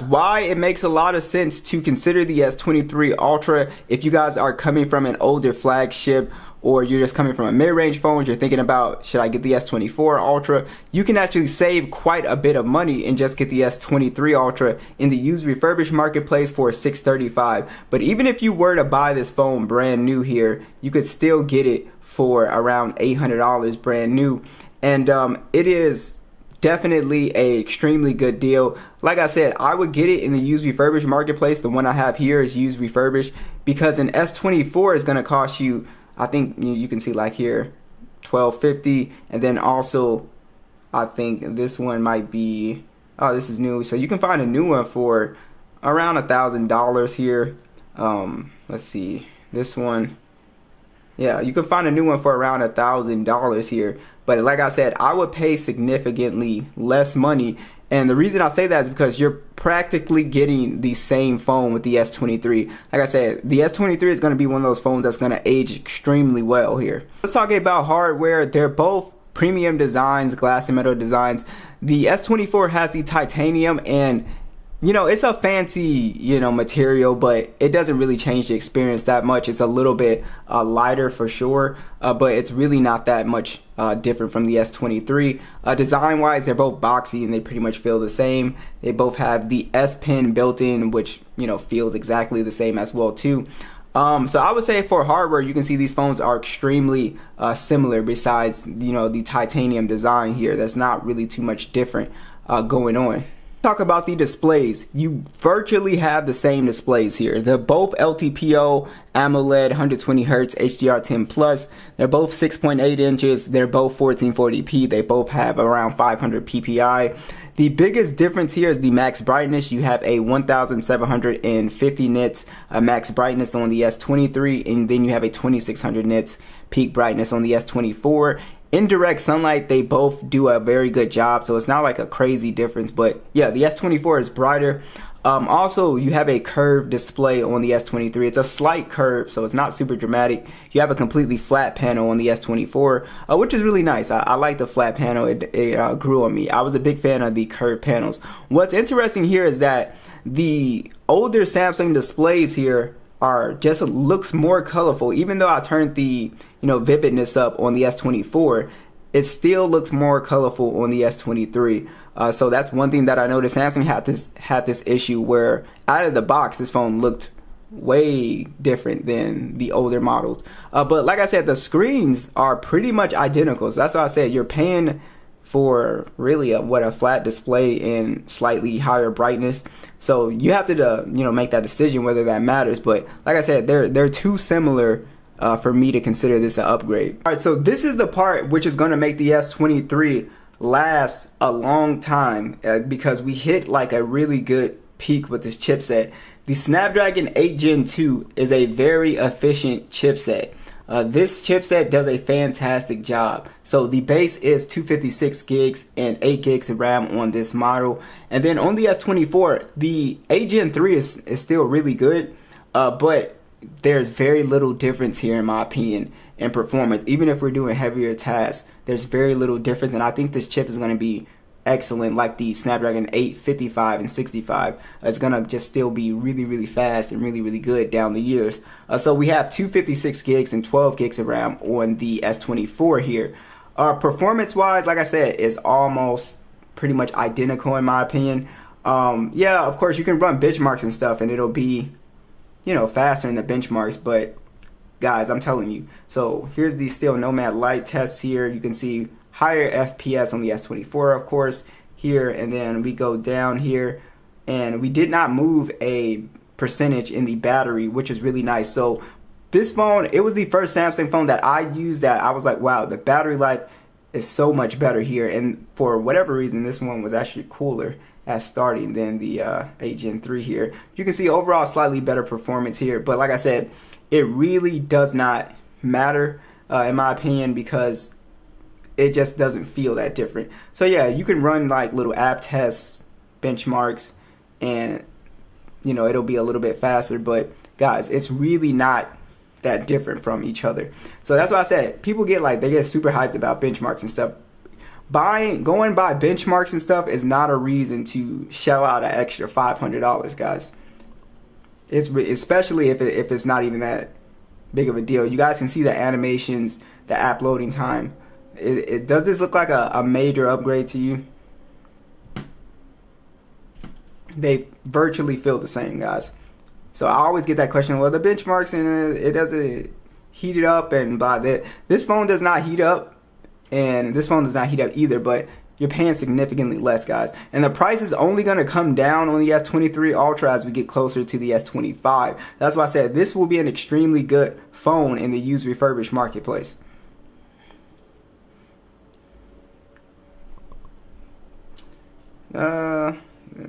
why it makes a lot of sense to consider the S23 Ultra if you guys are coming from an older flagship, or you're just coming from a mid-range phone, you're thinking about, should I get the S24 Ultra? You can actually save quite a bit of money and just get the S23 Ultra in the used refurbished marketplace for $635. But even if you were to buy this phone brand new here, you could still get it for around $800 brand new. And it is definitely a extremely good deal. Like I said, I would get it in the used refurbished marketplace. The one I have here is used refurbished, because an S24 is going to cost you, I think you can see like here, $1250, and then also I think this one might be, oh, this is new, so you can find a new one for around $1,000 here. Let's see, this one, yeah, you can find a new one for around $1,000 here. But like I said, I would pay significantly less money. And the reason I say that is because you're practically getting the same phone with the S23. Like I said, the S23 is going to be one of those phones that's going to age extremely well here. Let's talk about hardware. They're both premium designs, glass and metal designs. The S24 has the titanium, and you know, it's a fancy, you know, material, but it doesn't really change the experience that much. It's a little bit lighter for sure, but it's really not that much different from the S23. Design wise, they're both boxy and they pretty much feel the same. They both have the S Pen built in, which, you know, feels exactly the same as well too. So I would say for hardware, you can see these phones are extremely similar, besides, you know, the titanium design here. There's not really too much different going on. Talk about the displays. You virtually have the same displays here. They're both LTPO AMOLED 120 Hz HDR10 Plus. They're both 6.8 inches. They're both 1440p. They both have around 500 ppi. The biggest difference here is the max brightness. You have a 1750 nits max brightness on the S23, and then you have a 2600 nits peak brightness on the S24. Indirect sunlight, they both do a very good job, so it's not like a crazy difference. But yeah, the S24 is brighter. Also, you have a curved display on the S23. It's a slight curve, so it's not super dramatic. You have a completely flat panel on the S24, which is really nice. I like the flat panel. It grew on me. I was a big fan of the curved panels. What's interesting here is that the older Samsung displays here are just looks more colorful. Even though I turned the, you know, vividness up on the S24, it still looks more colorful on the S23. So that's one thing that I noticed. Samsung had this issue where out of the box this phone looked way different than the older models. But like I said, the screens are pretty much identical. So that's why I said you're paying for really a flat display and slightly higher brightness. So you have to you know, make that decision whether that matters. But like I said, they're too similar for me to consider this an upgrade. All right, so this is the part which is going to make the S23 last a long time, because we hit like a really good peak with this chipset. The Snapdragon 8 Gen 2 is a very efficient chipset. This chipset does a fantastic job. So the base is 256 gigs and 8 gigs of RAM on this model. And then on the S24, the 8 Gen 3 is still really good, but there's very little difference here in my opinion in performance. Even if we're doing heavier tasks, there's very little difference, and I think this chip is going to be excellent, like the Snapdragon 8, 55, and 65. It's gonna just still be really fast and really good down the years. So we have 256 gigs and 12 gigs of RAM on the S24 here. Performance wise, like I said, is almost pretty much identical in my opinion. Yeah, of course you can run benchmarks and stuff and it'll be, you know, faster than the benchmarks, but guys, I'm telling you. So here's the still Nomad Lite tests here. You can see higher FPS on the S24, of course, here, and then we go down here, and we did not move a percentage in the battery, which is really nice. So this phone, it was the first Samsung phone that I used that I was like, wow, the battery life is so much better here. And for whatever reason, this one was actually cooler at starting than the 8 Gen 3 here. You can see overall slightly better performance here, but like I said, it really does not matter in my opinion, because it just doesn't feel that different. So yeah, you can run like little app tests, benchmarks, and you know, it'll be a little bit faster, but guys, it's really not that different from each other. So that's why I said people get super hyped about benchmarks and stuff, Going by benchmarks and stuff is not a reason to shell out an extra $500, guys. Especially if it's not even that big of a deal. You guys can see the animations, the app loading time. Does this look like a major upgrade to you? They virtually feel the same, guys. So I always get that question, well, the benchmarks and it doesn't heat it up and blah. This phone does not heat up, and this phone does not heat up either, but you're paying significantly less, guys. And the price is only going to come down on the S23 Ultra as we get closer to the S25. That's why I said this will be an extremely good phone in the used refurbished marketplace. I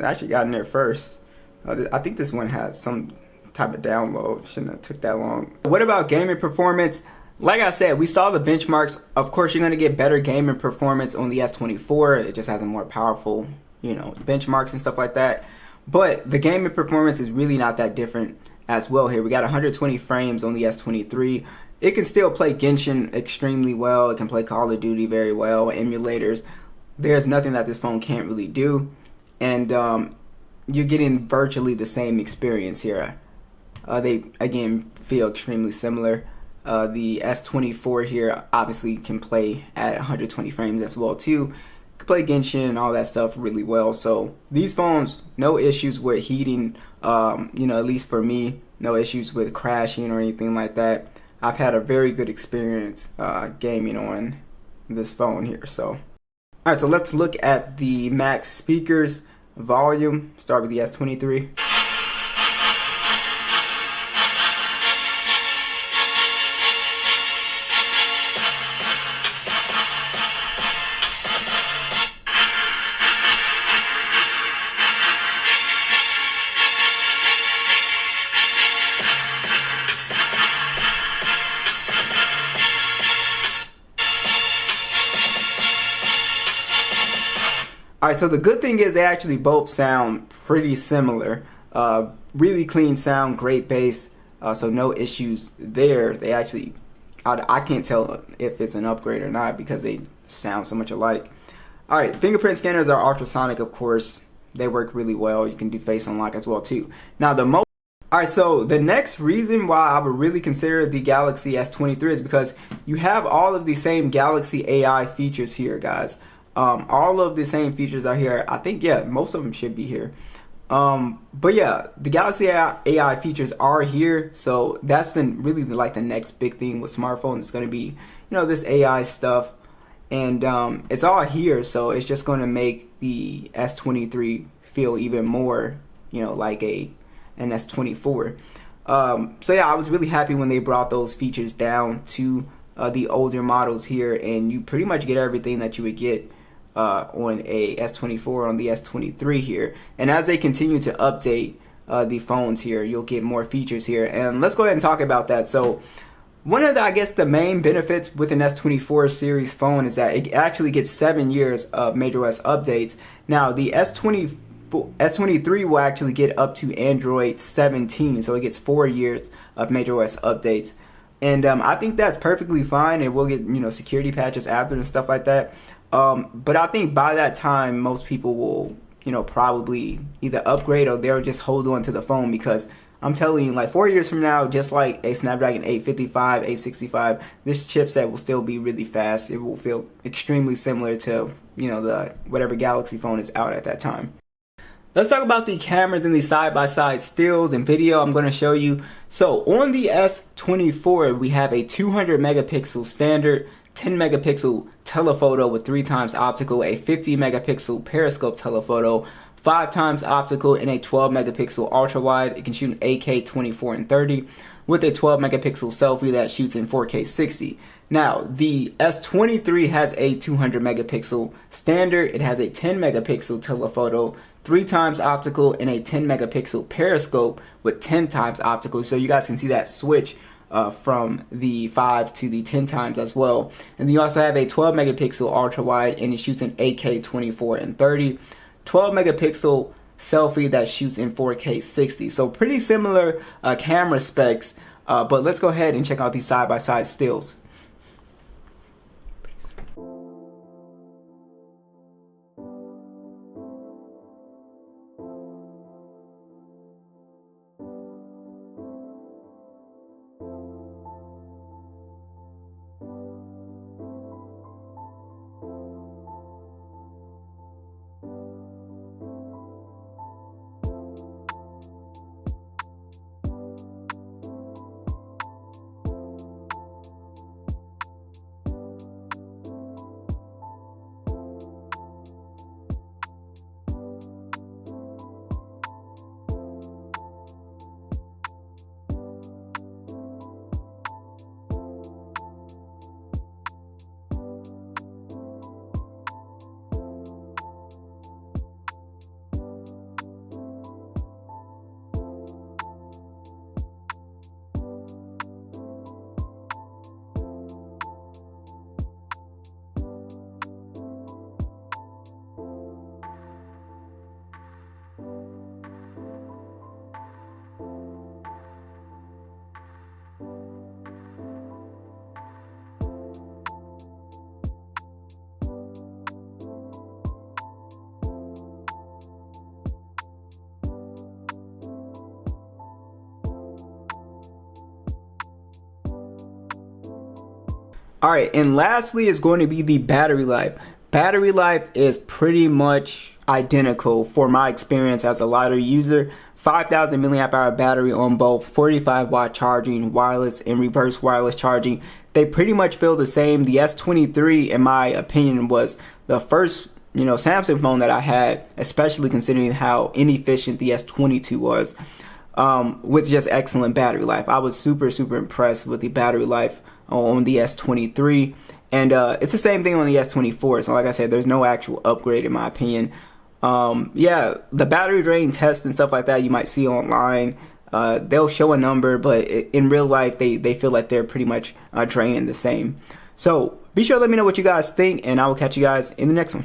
actually got in there first. I think this one has some type of download. Shouldn't have took that long. What about gaming performance? Like I said, we saw the benchmarks. Of course, you're going to get better gaming performance on the S24. It just has a more powerful, benchmarks and stuff like that. But the gaming performance is really not that different as well here. We got 120 frames on the S23. It can still play Genshin extremely well. It can play Call of Duty very well, emulators. There's nothing that this phone can't really do. And you're getting virtually the same experience here. They, again, feel extremely similar. The S24 here obviously can play at 120 frames as well too. Can play Genshin and all that stuff really well. So these phones, no issues with heating. At least for me, no issues with crashing or anything like that. I've had a very good experience gaming on this phone here. So, all right, so let's look at the max speakers volume. Start with the S23. Alright, so the good thing is they actually both sound pretty similar. Really clean sound, great bass, so no issues there. They actually, I can't tell if it's an upgrade or not because they sound so much alike. Alright, fingerprint scanners are ultrasonic, of course. They work really well. You can do face unlock as well too. Now Alright, so the next reason why I would really consider the Galaxy S23 is because you have all of the same Galaxy AI features here, guys. All of the same features are here. I think, yeah, most of them should be here. But yeah, the Galaxy AI features are here. So that's really like the next big thing with smartphones. It's going to be, this AI stuff. And it's all here. So it's just going to make the S23 feel even more, like an S24. So yeah, I was really happy when they brought those features down to the older models here. And you pretty much get everything that you would get on a S24 on the S23 here. And as they continue to update the phones here, you'll get more features here. And let's go ahead and talk about that. So one of the, I guess, the main benefits with an S24 series phone is that it actually gets 7 years of MageOS updates. Now the S23 will actually get up to Android 17, so it gets 4 years of MageOS updates. And I think that's perfectly fine. It will get, security patches after and stuff like that. But I think by that time, most people will, probably either upgrade or they'll just hold on to the phone, because I'm telling you, like 4 years from now, just like a Snapdragon 855, 865, this chipset will still be really fast. It will feel extremely similar to, the whatever Galaxy phone is out at that time. Let's talk about the cameras and the side-by-side stills and video I'm going to show you. So on the S24, we have a 200 megapixel standard, 10 megapixel telephoto with 3x optical, a 50 megapixel periscope telephoto, 5x optical, and a 12 megapixel ultra wide. It can shoot in 8K 24 and 30 with a 12 megapixel selfie that shoots in 4K 60. Now the S23 has a 200 megapixel standard. It has a 10 megapixel telephoto, 3x optical, and a 10 megapixel periscope with 10x optical. So you guys can see that switch from the 5 to the 10 times as well. And then you also have a 12 megapixel ultra wide, and it shoots in 8K 24 and 30. 12 megapixel selfie that shoots in 4K 60. So pretty similar camera specs, but let's go ahead and check out these side-by-side stills. All right, and lastly is going to be the battery life. Battery life is pretty much identical for my experience as a lighter user. 5,000 milliamp hour battery on both 45 watt charging, wireless and reverse wireless charging. They pretty much feel the same. The S23, in my opinion, was the first Samsung phone that I had, especially considering how inefficient the S22 was, with just excellent battery life. I was super impressed with the battery life on the S23, and it's the same thing on the S24. So like I said, there's no actual upgrade in my opinion. Yeah, the battery drain tests and stuff like that you might see online, they'll show a number, but in real life they feel like they're pretty much draining the same. So be sure to let me know what you guys think, and I will catch you guys in the next one.